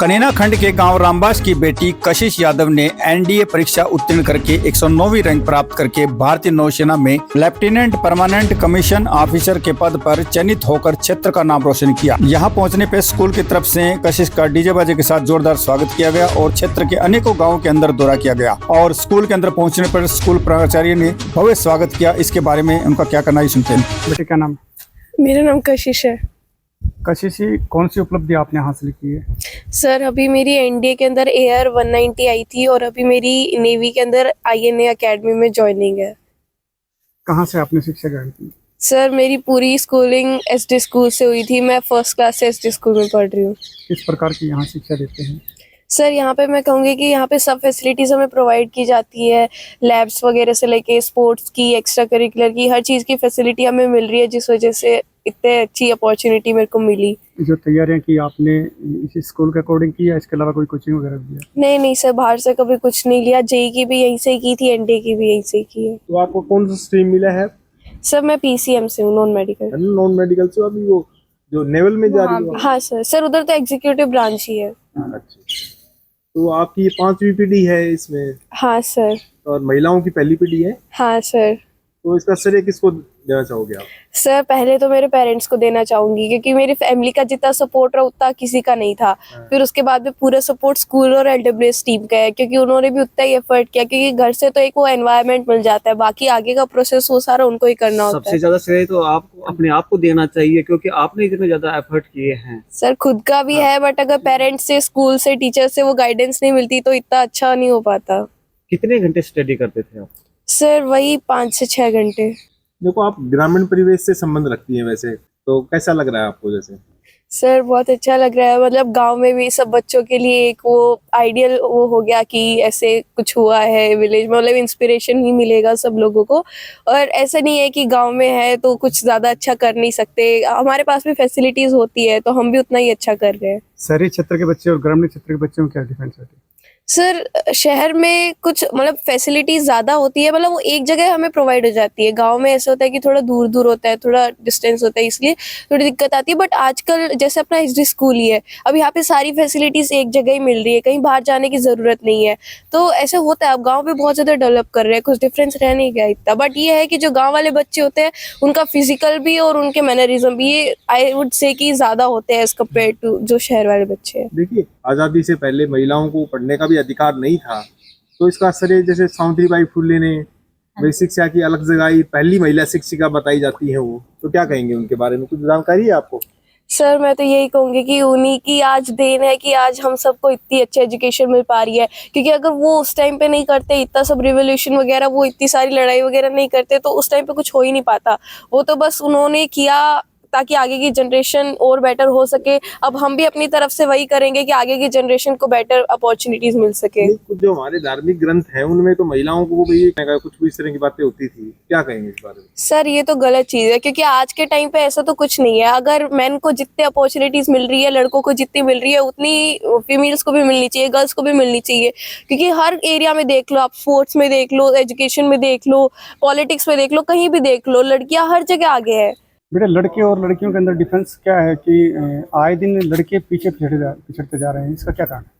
कनेना खंड के गांव रामबास की बेटी कशिश यादव ने एनडीए परीक्षा उत्तीर्ण करके 109वीं रैंक प्राप्त करके भारतीय नौसेना में लेफ्टिनेंट परमानेंट कमीशन ऑफिसर के पद पर चयनित होकर क्षेत्र का नाम रोशन किया। यहां पहुंचने पर स्कूल की तरफ से कशिश का डीजे बाजे के साथ जोरदार स्वागत किया गया और क्षेत्र के अनेकों गाँवों के अंदर दौरा किया गया और स्कूल के अंदर पहुँचने पर स्कूल प्राचार्य ने भव्य स्वागत किया। इसके बारे में उनका क्या कहना है सुनते हैं। बेटे क्या नाम? मेरा नाम कशिश है। कशिश, कौन सी उपलब्धि आपने हासिल की है? सर अभी मेरी एनडीए के अंदर एआर 190 आई थी और अभी मेरी नेवी के अंदर आईएनए एकेडमी में ज्वाइनिंग है। कहाँ से आपने शिक्षा ग्रहण की? सर मेरी पूरी स्कूलिंग एसडी स्कूल से हुई थी। मैं फर्स्ट क्लास से एसडी स्कूल में पढ़ रही हूँ। किस प्रकार की यहाँ शिक्षा देते हैं? सर यहाँ पे मैं कहूँगी कि यहाँ पे सब फैसिलिटीज़ हमें प्रोवाइड की जाती है। लैब्स वगैरह से लेके स्पोर्ट्स की, एक्स्ट्रा करिकुलर की, हर चीज़ की फैसिलिटी हमें मिल रही है, जिस वजह से इतने अच्छी अपॉर्चुनिटी मेरे को मिली। जो तैयारियां की आपने इस स्कूल के अकॉर्डिंग की या इसके अलावा कोई कोचिंग वगैरह दिया? नहीं सर, बाहर से कभी कुछ नहीं लिया। जेई की भी यहीं से की थी, एनडीए की भी यहीं से की है। तो आपको कौन सा स्ट्रीम मिला है? सर मैं पीसीएम से हूँ, नॉन मेडिकल। नॉन मेडिकल से अभी वो जो नेवल में जा रही हो? हाँ सर उधर तो एग्जीक्यूटिव ब्रांच ही है। अच्छा, तो आपकी ये 5वीं पीढ़ी है इसमें? हाँ सर। और महिलाओं की पहली पीढ़ी है? हाँ सर। तो इसका श्रेय किसको देना चाहोगे आप? सर पहले तो मेरे पेरेंट्स को देना चाहूंगी, क्योंकि मेरी फैमिली का जितना सपोर्ट रहा उतना किसी का नहीं था। फिर उसके बाद में पूरा सपोर्ट स्कूल और एलडब्ल्यूएस टीम का है, क्योंकि उन्होंने भी उतना ही एफर्ट किया, क्योंकि घर से तो एक वो एनवायरनमेंट मिल जाता है, बाकी आगे का प्रोसेस वो सारा उनको ही करना होता है। सबसे ज्यादा श्रेय तो आपको अपने आप को देना चाहिए, क्योंकि आपने इतने ज्यादा एफर्ट किए हैं। सर खुद का भी है, बट अगर पेरेंट्स से, स्कूल से, टीचर से वो गाइडेंस नहीं मिलती तो इतना अच्छा नहीं हो पाता। कितने घंटे स्टडी करते थे आप? सर वही 5 से 6 घंटे। देखो, आप ग्रामीण परिवेश से संबंध रखती हैं वैसे, तो कैसा लग रहा है आपको? जैसे सर बहुत अच्छा लग रहा है। मतलब गांव में भी सब बच्चों के लिए एक वो आइडियल वो हो गया कि ऐसे कुछ हुआ है विलेज में, मतलब इंस्पिरेशन ही मिलेगा सब लोगों को। और ऐसा नहीं है कि गांव में है तो कुछ ज़्यादा अच्छा कर नहीं सकते, हमारे पास भी फैसिलिटीज़ होती है तो हम भी उतना ही अच्छा कर रहे हैं। शहरी क्षेत्र के बच्चे और ग्रामीण क्षेत्र के बच्चों में क्या डिफरेंस है? सर शहर में कुछ मतलब फैसिलिटीज ज़्यादा होती है, मतलब वो एक जगह हमें प्रोवाइड हो जाती है। गांव में ऐसा होता है कि थोड़ा दूर दूर होता है, थोड़ा डिस्टेंस होता है, इसलिए थोड़ी दिक्कत आती है। बट आजकल जैसे अपना एसडी स्कूल ही है, अब यहाँ पे सारी फैसिलिटीज़ एक जगह ही मिल रही है, कहीं बाहर जाने की ज़रूरत नहीं है। तो ऐसे होता है, अब गाँव भी बहुत ज़्यादा डेवलप कर रहे हैं, कुछ डिफरेंस रह नहीं गया इतना। बट ये है कि जो गाँव वाले बच्चे होते हैं उनका फिजिकल भी और उनके मैनरिज्म भी, ये आई वुड से कि ज़्यादा होते हैं एज कम्पेयर टू जो शहर वाले बच्चे हैं। देखिए, आज़ादी से पहले महिलाओं को पढ़ने का भी अधिकार नहीं था, तो इसका श्रेय जैसे सावित्रीबाई फुले ने वे शिक्षा की अलग जगह पहली महिला शिक्षिका बताई जाती है, वो तो क्या कहेंगे उनके बारे में? कुछ जानकारी है आपको? सर मैं तो यही कहूँगी कि उन्हीं की आज देन है कि आज हम सबको इतनी अच्छी एजुकेशन मिल पा रही है, क्योंकि अगर वो उस टाइम पे नहीं करते, इतना सब रिवोल्यूशन वगैरह, वो इतनी सारी लड़ाई वगैरह नहीं करते, तो उस टाइम पे कुछ हो ही नहीं पाता। वो तो बस उन्होंने किया ताकि आगे की जनरेशन और बेटर हो सके। अब हम भी अपनी तरफ से वही करेंगे कि आगे की जनरेशन को बेटर अपॉर्चुनिटीज मिल सके। कुछ जो हमारे धार्मिक ग्रंथ हैं उनमें तो महिलाओं को भी कुछ इस तरह की बातें होती थी, क्या कहेंगे इस बारे में? सर ये तो गलत चीज़ है, क्योंकि आज के टाइम पे ऐसा तो कुछ नहीं है। अगर मैन को जितने अपॉर्चुनिटीज मिल रही है, लड़कों को जितनी मिल रही है, उतनी फीमेल्स को भी मिलनी चाहिए, गर्ल्स को भी मिलनी चाहिए। क्योंकि हर एरिया में देख लो, आप स्पोर्ट्स में देख लो, एजुकेशन में देख लो, पॉलिटिक्स में देख लो, कहीं भी देख लो, लड़कियां हर जगह आगे है। बेटा, लड़के और लड़कियों के अंदर डिफरेंस क्या है कि आए दिन लड़के पीछे पिछड़ते जा रहे हैं, इसका क्या कारण है?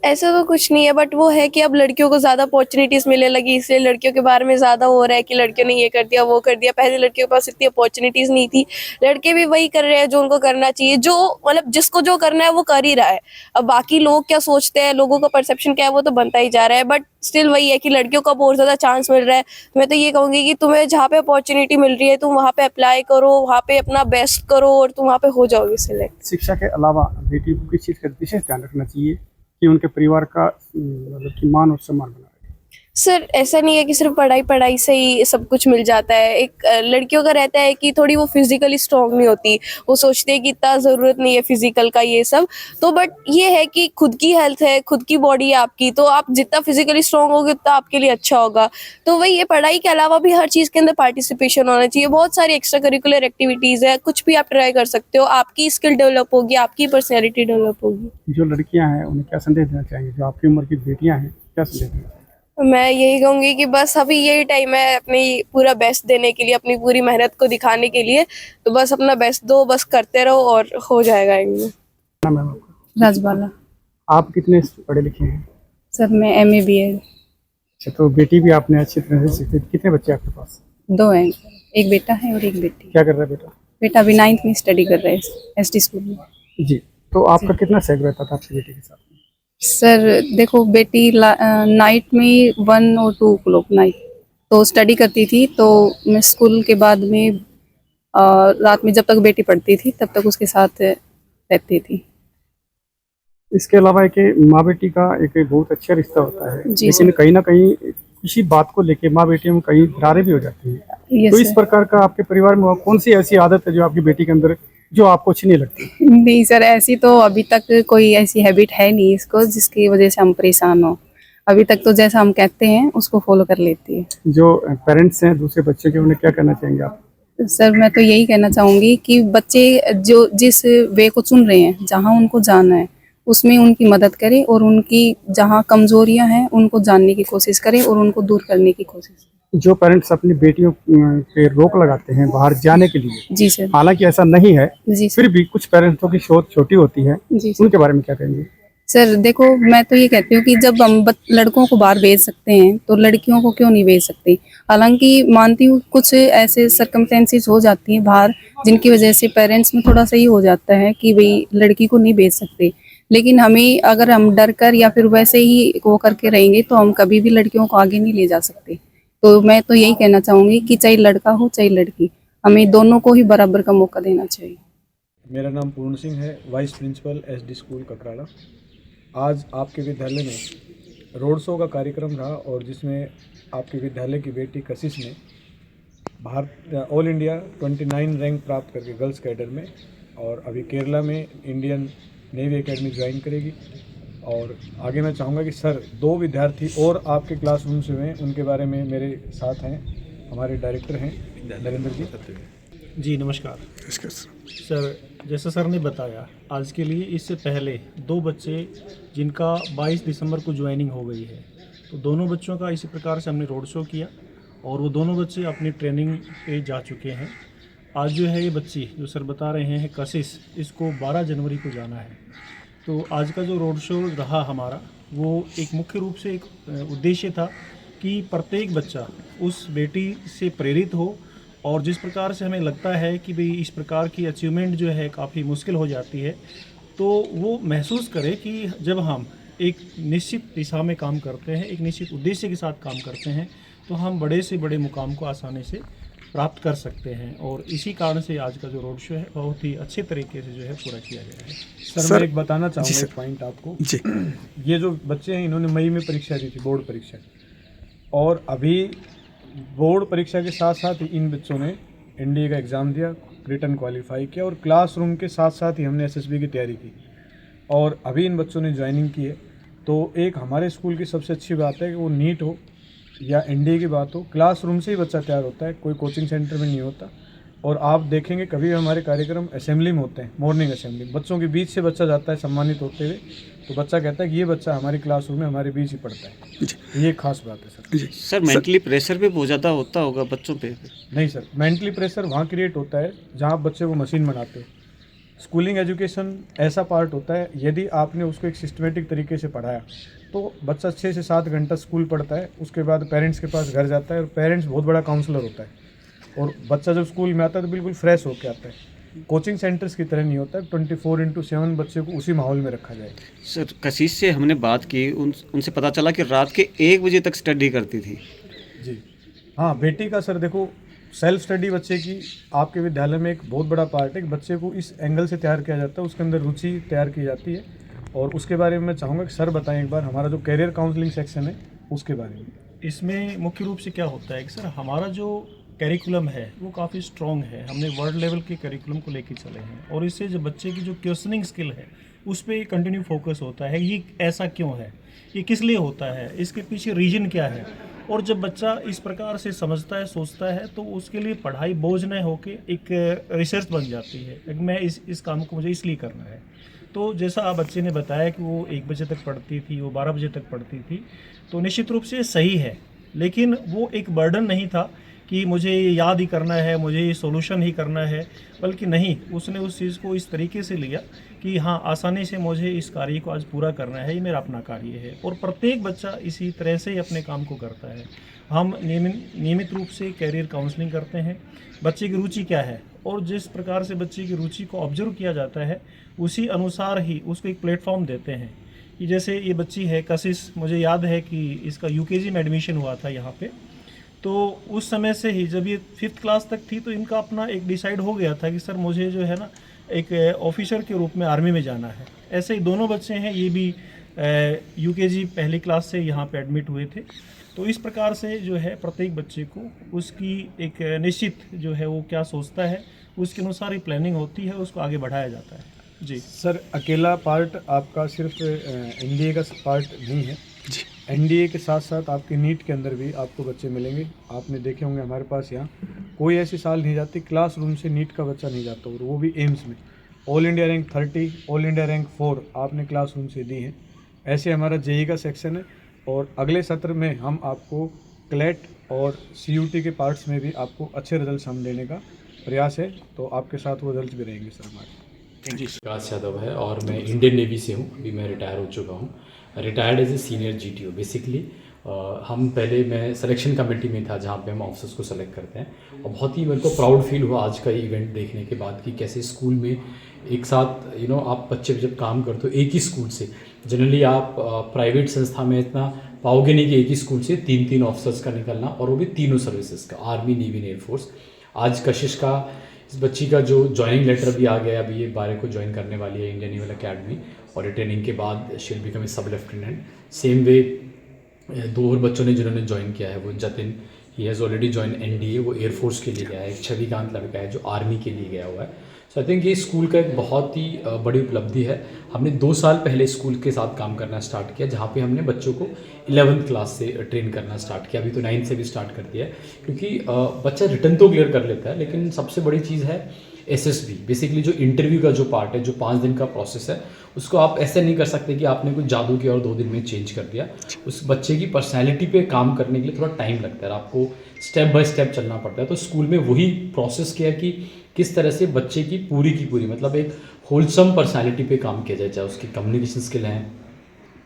ऐसा तो कुछ नहीं है, बट वो है कि अब लड़कियों को ज़्यादा अपॉर्चुनिटीज़ मिलने लगी, इसलिए लड़कियों के बारे में ज़्यादा हो रहा है कि लड़कियों ने ये कर दिया, वो कर दिया। पहले लड़कियों के पास इतनी अपॉर्चुनिटीज़ नहीं थी, लड़के भी वही कर रहे हैं जो उनको करना चाहिए, जो मतलब जिसको जो करना है वो कर ही रहा है। अब बाकी लोग क्या सोचते हैं, लोगों का परसेप्शन क्या है, वो तो बनता ही जा रहा है। बट स्टिल वही है कि लड़कियों को बहुत ज़्यादा चांस मिल रहा है। मैं तो ये कहूँगी कि तुम्हें जहाँ पे अपॉर्चुनिटी मिल रही है तुम वहाँ पे अप्लाई करो, वहाँ पे अपना बेस्ट करो और तुम वहाँ पे हो जाओगे सिलेक्ट। शिक्षा के अलावा बेटी को किस चीज़ का विशेष ध्यान रखना चाहिए कि उनके परिवार का मतलब कि मान और सम्मान बना रहे? सर ऐसा नहीं है कि सिर्फ पढ़ाई से ही सब कुछ मिल जाता है। एक लड़कियों का रहता है कि थोड़ी वो फिजिकली स्ट्रांग नहीं होती, वो सोचते हैं कि इतना ज़रूरत नहीं है फिजिकल का ये सब। तो बट ये है कि खुद की हेल्थ है, खुद की बॉडी है आपकी, तो आप जितना फिजिकली स्ट्रांग होगे उतना आपके लिए अच्छा होगा। तो वही ये पढ़ाई के अलावा भी हर चीज़ के अंदर पार्टिसिपेशन होना चाहिए। बहुत सारी एक्स्ट्रा करिकुलर एक्टिविटीज़ है, कुछ भी आप ट्राई कर सकते हो, आपकी स्किल डेवलप होगी, आपकी पर्सनैलिटी डेवलप होगी। जो लड़कियां हैं उन्हें क्या संदेश देना चाहेंगे? जो आपकी उम्र की बेटियां हैं, क्या संदेश देना चाहेंगे? मैं यही कहूँगी कि बस अभी यही टाइम है अपनी पूरा बेस्ट देने के लिए, अपनी पूरी मेहनत को दिखाने के लिए। तो बस अपना बेस्ट दो, बस करते रहो और हो जाएगा इनमें। नाम है आपका? राजबाला। आप कितने पढ़े लिखे हैं? सर मैं MA BA अच्छा, तो बेटी भी आपने अच्छी तरह से सीखी। कितने बच्चे आपके पास? 2 हैं, एक बेटा है और एक बेटी। क्या कर रहा है बेटा? बेटा अभी 9th में स्टडी कर रहा है SD स्कूल में। जी, तो आपका कितना सहयोग रहता था आपकी बेटी के साथ? सर देखो बेटी नाइट में 1 और 2 o'clock नाइट तो स्टडी करती थी, तो मैं स्कूल के बाद में रात में जब तक बेटी पढ़ती थी तब तक उसके साथ रहती थी। इसके अलावा एक माँ बेटी का एक बहुत अच्छा रिश्ता होता है, जी लेकिन सर। कहीं ना कहीं किसी बात को लेके माँ बेटियों में कहीं दरारें भी हो जाती है। यस तो इस सर। प्रकार का आपके परिवार में कौन सी ऐसी आदत है जो आपकी बेटी के अंदर जो आपको अच्छी नहीं लगती? नहीं सर, ऐसी तो अभी तक कोई ऐसी हैबिट है नहीं इसको जिसकी वजह से हम परेशान हो। अभी तक तो जैसा हम कहते हैं उसको फॉलो कर लेती है। जो पेरेंट्स हैं दूसरे बच्चे के, उन्हें क्या कहना चाहेंगे आप? सर मैं तो यही कहना चाहूँगी कि बच्चे जो जिस वे को चुन रहे हैं, जहाँ उनको जाना है उसमें उनकी मदद करें और उनकी जहाँ कमजोरियाँ हैं उनको जानने की कोशिश करें और उनको दूर करने की कोशिश करें। जो पेरेंट्स अपनी बेटियों पे रोक लगाते हैं बाहर जाने के लिए, जी सर। हालांकि ऐसा नहीं है, जी सर। फिर भी कुछ पेरेंट्सों की सोच छोटी होती है, जी सर। उनके बारे में क्या कहेंगे? सर देखो मैं तो ये कहती हूँ कि जब हम लड़कों को बाहर भेज सकते हैं तो लड़कियों को क्यों नहीं भेज सकते। हालांकि मानती हूँ कुछ ऐसे सर्कमस्टेंसेस हो जाती हैं बाहर जिनकी वजह से पेरेंट्स में थोड़ा सा ही हो जाता है कि भाई लड़की को नहीं भेज सकते, लेकिन हमें अगर हम डर कर या फिर वैसे ही वो करके रहेंगे तो हम कभी भी लड़कियों को आगे नहीं ले जा सकते। तो मैं तो यही कहना चाहूँगी कि चाहे लड़का हो चाहे लड़की, हमें दोनों को ही बराबर का मौका देना चाहिए। मेरा नाम पूर्ण सिंह है, vice principal SD school Kakrada. आज आपके विद्यालय में रोड शो का कार्यक्रम रहा और जिसमें आपके विद्यालय की बेटी कशिश ने भारत ऑल इंडिया 29 रैंक प्राप्त करके गर्ल्स कैडर में, और अभी केरला में इंडियन नेवी एकेडमी ज्वाइन करेगी। और आगे मैं चाहूँगा कि सर 2 विद्यार्थी और आपके क्लासरूम से हैं, उनके बारे में मेरे साथ हैं, हमारे डायरेक्टर हैं नरेंद्र जी। जी नमस्कार सर। जैसा सर ने बताया, आज के लिए इससे पहले 2 बच्चे जिनका 22 दिसंबर को ज्वाइनिंग हो गई है, तो दोनों बच्चों का इसी प्रकार से हमने रोड शो किया और वो दोनों बच्चे अपनी ट्रेनिंग पे जा चुके हैं। आज जो है ये बच्ची जो सर बता रहे हैं कशिश, इसको 12 जनवरी को जाना है। तो आज का जो रोड शो रहा हमारा, वो एक मुख्य रूप से एक उद्देश्य था कि प्रत्येक बच्चा उस बेटी से प्रेरित हो और जिस प्रकार से हमें लगता है कि भाई इस प्रकार की अचीवमेंट जो है काफ़ी मुश्किल हो जाती है, तो वो महसूस करे कि जब हम एक निश्चित दिशा में काम करते हैं, एक निश्चित उद्देश्य के साथ काम करते हैं, तो हम बड़े से बड़े मुकाम को आसानी से प्राप्त कर सकते हैं। और इसी कारण से आज का जो रोड शो है बहुत ही अच्छे तरीके से जो है पूरा किया गया है। सर मैं एक बताना चाहूँगा एक पॉइंट आपको जी। ये जो बच्चे हैं इन्होंने मई में परीक्षा दी थी, बोर्ड परीक्षा, और अभी बोर्ड परीक्षा के साथ साथ ही इन बच्चों ने NDA का एग्ज़ाम दिया, रिटर्न क्वालिफाई किया, और क्लासरूम के साथ साथ ही हमने SSB की तैयारी की और अभी इन बच्चों ने ज्वाइनिंग की है। तो एक हमारे स्कूल की सबसे अच्छी बात है कि वो नीट हो या NDA की बात हो, क्लासरूम से ही बच्चा तैयार होता है, कोई कोचिंग सेंटर में नहीं होता। और आप देखेंगे कभी हमारे कार्यक्रम असेंबली में होते हैं, मॉर्निंग असेंबली, बच्चों के बीच से बच्चा जाता है सम्मानित होते हुए, तो बच्चा कहता है कि ये बच्चा हमारी क्लासरूम में हमारे बीच ही पढ़ता है। ये खास बात है सर। सर मेंटली प्रेशर भी बहुत ज़्यादा होता होगा बच्चों पे? नहीं सर, मेंटली प्रेशर वहाँ क्रिएट होता है जहाँ आप बच्चे को मशीन बनाते हो। स्कूलिंग एजुकेशन ऐसा पार्ट होता है, यदि आपने उसको एक सिस्टमेटिक तरीके से पढ़ाया तो बच्चा 6 से 7 घंटा स्कूल पढ़ता है, उसके बाद पेरेंट्स के पास घर जाता है और पेरेंट्स बहुत बड़ा काउंसलर होता है, और बच्चा जब स्कूल में आता है तो बिल्कुल फ्रेश होकर आता है। कोचिंग सेंटर्स की तरह नहीं होता है, 24/7 बच्चे को उसी माहौल में रखा जाए। सर कशिश से हमने बात की, उनसे पता चला कि रात के 1 बजे तक स्टडी करती थी। जी हाँ, बेटी का सर देखो सेल्फ स्टडी बच्चे की आपके विद्यालय में एक बहुत बड़ा पार्ट है कि बच्चे को इस एंगल से तैयार किया जाता है, उसके अंदर रुचि तैयार की जाती है। और उसके बारे में मैं चाहूँगा कि सर बताएं एक बार हमारा जो कैरियर काउंसलिंग सेक्शन है उसके बारे में। इसमें मुख्य रूप से क्या होता है कि सर हमारा जो करिकुलम है वो काफ़ी स्ट्रॉन्ग है, हमने वर्ल्ड लेवल के करिकुलम को लेकर चले हैं, और इससे जो बच्चे की जो क्वेश्चनिंग स्किल है उस पर कंटिन्यू फोकस होता है। ये ऐसा क्यों है, ये किस लिए होता है, इसके पीछे रीजन क्या है। और जब बच्चा इस प्रकार से समझता है, सोचता है, तो उसके लिए पढ़ाई बोझ न होके एक रिसर्च बन जाती है कि मैं इस काम को मुझे इसलिए करना है। तो जैसा आप बच्चे ने बताया कि वो 1 बजे तक पढ़ती थी, वो 12 बजे तक पढ़ती थी, तो निश्चित रूप से सही है, लेकिन वो एक बर्डन नहीं था कि मुझे ये याद ही करना है, मुझे ये सॉल्यूशन ही करना है, बल्कि नहीं, उसने उस चीज़ को इस तरीके से लिया कि हाँ, आसानी से मुझे इस कार्य को आज पूरा करना है, ये मेरा अपना कार्य है। और प्रत्येक बच्चा इसी तरह से ही अपने काम को करता है। हम नियमित रूप से कैरियर काउंसलिंग करते हैं, बच्चे की रुचि क्या है, और जिस प्रकार से बच्चे की रुचि को ऑब्जर्व किया जाता है उसी अनुसार ही उसको एक प्लेटफॉर्म देते हैं। कि जैसे ये बच्ची है कशिश, मुझे याद है कि इसका यूकेजी में एडमिशन हुआ था यहाँ पे, तो उस समय से ही जब ये 5th क्लास तक थी तो इनका अपना एक डिसाइड हो गया था कि सर मुझे जो है ना एक ऑफिसर के रूप में आर्मी में जाना है। ऐसे ही दोनों बच्चे हैं, ये भी यूकेजी पहली क्लास से यहाँ पे एडमिट हुए थे। तो इस प्रकार से जो है प्रत्येक बच्चे को उसकी एक निश्चित जो है वो क्या सोचता है उसके अनुसार ही प्लानिंग होती है, उसको आगे बढ़ाया जाता है। जी सर, अकेला पार्ट आपका सिर्फ एनडीए का पार्ट नहीं है। एनडीए के साथ साथ आपके नीट के अंदर भी आपको बच्चे मिलेंगे। आपने देखे होंगे हमारे पास यहाँ कोई ऐसी साल नहीं जाती क्लासरूम से नीट का बच्चा नहीं जाता, और वो भी एम्स में। All India rank 30, all India rank 4 आपने क्लासरूम से दी है। ऐसे हमारा जेई का सेक्शन है, और अगले सत्र में हम आपको क्लेट और सीयूटी के पार्ट्स में भी आपको अच्छे रिजल्ट हम देने का प्रयास है। तो आपके साथ वो रिजल्ट भी रहेंगे सर हमारे। विकास यादव है और मैं इंडियन नेवी से हूँ। अभी मैं रिटायर हो चुका हूँ, retired as a senior GTO. Basically हम पहले मैं सिलेक्शन कमेटी में था जहाँ पे हम ऑफिसर्स को सेलेक्ट करते हैं, और बहुत ही मेरे को प्राउड फील हुआ आज का इवेंट देखने के बाद कि कैसे स्कूल में एक साथ आप बच्चे जब काम करते हो एक ही स्कूल से। जनरली आप प्राइवेट संस्था में इतना पाओगे नहीं कि एक ही स्कूल से 3-3 ऑफिसर्स का निकलना, और वो भी तीनों सर्विसेज का, आर्मी, नेवी, एयरफोर्स। आज कशिश का, इस बच्ची का जो ज्वाइनिंग लेटर भी आ गया, अभी ये 12 को ज्वाइन करने वाली है इंडियन नेवल अकेडमी, और ये ट्रेनिंग के बाद शी विल बिकम ए सब लेफ्टिनेंट। सेम वे 2 और बच्चों ने जिन्होंने ज्वाइन किया है, वो Jatin, he has already join NDA, वो एयरफोर्स के लिए गया है। एक छविकांत लड़का है जो आर्मी के लिए गया हुआ है। सो आई थिंक ये स्कूल का एक बहुत ही बड़ी उपलब्धि है। हमने 2 साल पहले स्कूल के साथ काम करना स्टार्ट किया, जहाँ पे हमने बच्चों को 11th क्लास से ट्रेन करना स्टार्ट किया। अभी तो 9th से भी स्टार्ट कर दिया है, क्योंकि बच्चा रिटर्न तो क्लियर कर लेता है, लेकिन सबसे बड़ी चीज़ है एसएसबी। बेसिकली जो इंटरव्यू का जो पार्ट है, जो 5 दिन का प्रोसेस है, उसको आप ऐसे नहीं कर सकते कि आपने कुछ जादू किया और 2 दिन में चेंज कर दिया। उस बच्चे की पर्सनैलिटी पे काम करने के लिए थोड़ा टाइम लगता है, आपको स्टेप बाय स्टेप चलना पड़ता है। तो स्कूल में वही प्रोसेस किया कि किस तरह से बच्चे की पूरी मतलब एक होलसम पर्सनैलिटी पे काम किया जाए, चाहे उसकी कम्युनिकेशन स्किल है,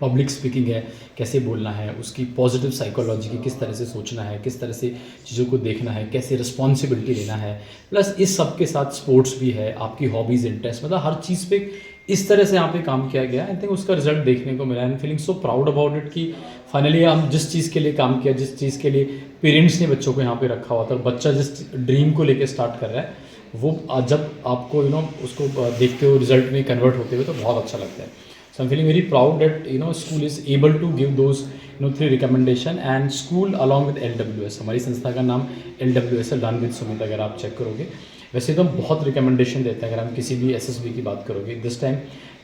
पब्लिक स्पीकिंग है, कैसे बोलना है, उसकी पॉजिटिव साइकोलॉजी की किस तरह से सोचना है, किस तरह से चीज़ों को देखना है, कैसे रिस्पॉन्सिबिलिटी लेना है, प्लस इस सब के साथ स्पोर्ट्स भी है, आपकी हॉबीज़, इंटरेस्ट, मतलब हर चीज़ पे इस तरह से यहाँ पे काम किया गया। आई थिंक उसका रिजल्ट देखने को मिला। I am feeling so proud about it कि फाइनली हम जिस चीज़ के लिए काम किया, जिस चीज़ के लिए पेरेंट्स ने बच्चों को यहाँ पे रखा हुआ था, बच्चा जिस ड्रीम को लेके स्टार्ट कर रहा है, वो जब आपको उसको देखते हो रिजल्ट में कन्वर्ट होते हुए, तो बहुत अच्छा लगता है। So I'm feeling very proud that school is able to give those 3 recommendation, and school along with LWS, हमारी संस्था का नाम LWS है, Learn with Sumit, अगर आप चेक करोगे। वैसे तो हम बहुत रिकमेंडेशन देते हैं अगर हम किसी भी एसएसबी की बात करोगे। दिस टाइम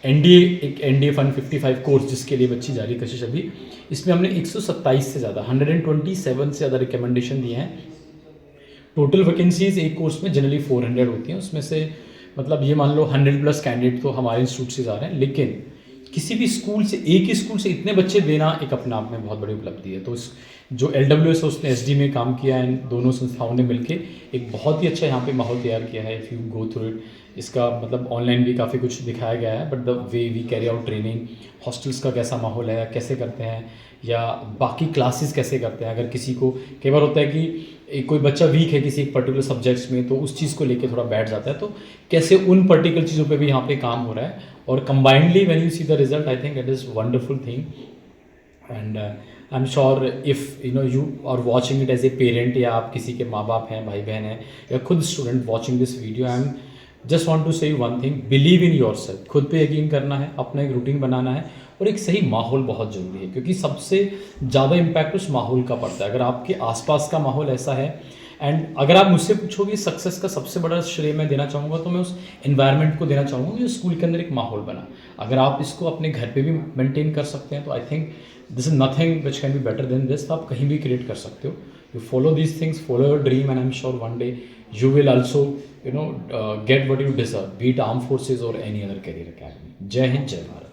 एनडीए, एक एनडीए फन 55 कोर्स जिसके लिए बच्ची जा रही है कशिश अभी, इसमें हमने 127 से ज़्यादा 127 से ज़्यादा रिकमेंडेशन दिए हैं। टोटल वैकेंसीज एक कोर्स में जनरली 400 होती हैं, उसमें से मतलब ये मान लो 100+ कैंडिडेट तो हमारे इंस्टीट्यूट से जा रहे हैं, लेकिन किसी भी स्कूल से, एक ही स्कूल से इतने बच्चे देना एक अपने आप में बहुत बड़ी उपलब्धि है। तो जो LWS है उसने SD में काम किया है, दोनों संस्थाओं ने मिलके एक बहुत ही अच्छा यहाँ पे माहौल तैयार किया है। If you go through it, इसका मतलब ऑनलाइन भी काफ़ी कुछ दिखाया गया है, but the way we carry out training, hostels का कैसा माहौल है, कैसे करते हैं, या बाकी क्लासेस कैसे करते हैं। अगर किसी को कई बार होता है कि कोई बच्चा वीक है किसी एक पर्टिकुलर सब्जेक्ट्स में, तो उस चीज़ को लेके थोड़ा बैठ जाता है, तो कैसे उन पर्टिकुलर चीज़ों पे भी यहाँ पे काम हो रहा है। और combinedly when you see the result, I think it is wonderful thing, and I am sure if you are watching it as a parent, या आप किसी के माँ बाप हैं, भाई बहन हैं, या खुद student watching this video, I am just want to say one thing, believe in yourself. खुद पे यकीन करना है, अपना एक रूटीन बनाना है, और एक सही माहौल बहुत ज़रूरी है, क्योंकि सबसे ज़्यादा इम्पैक्ट उस माहौल का पड़ता है। अगर आपके आसपास का माहौल ऐसा है, एंड अगर आप मुझसे पूछोगे सक्सेस का सबसे बड़ा श्रेय मैं देना चाहूँगा, तो मैं उस एनवायरनमेंट को देना चाहूँगा जो स्कूल के अंदर एक माहौल बना। अगर आप इसको अपने घर पे भी मेंटेन कर सकते हैं, तो I think this is nothing which can be better than this. तो आप कहीं भी क्रिएट कर सकते हो। You follow these things, follow your dream, and I am sure one day you will also get what you deserve, be it armed forces or any other career academy. जय हिंद, जय भारत।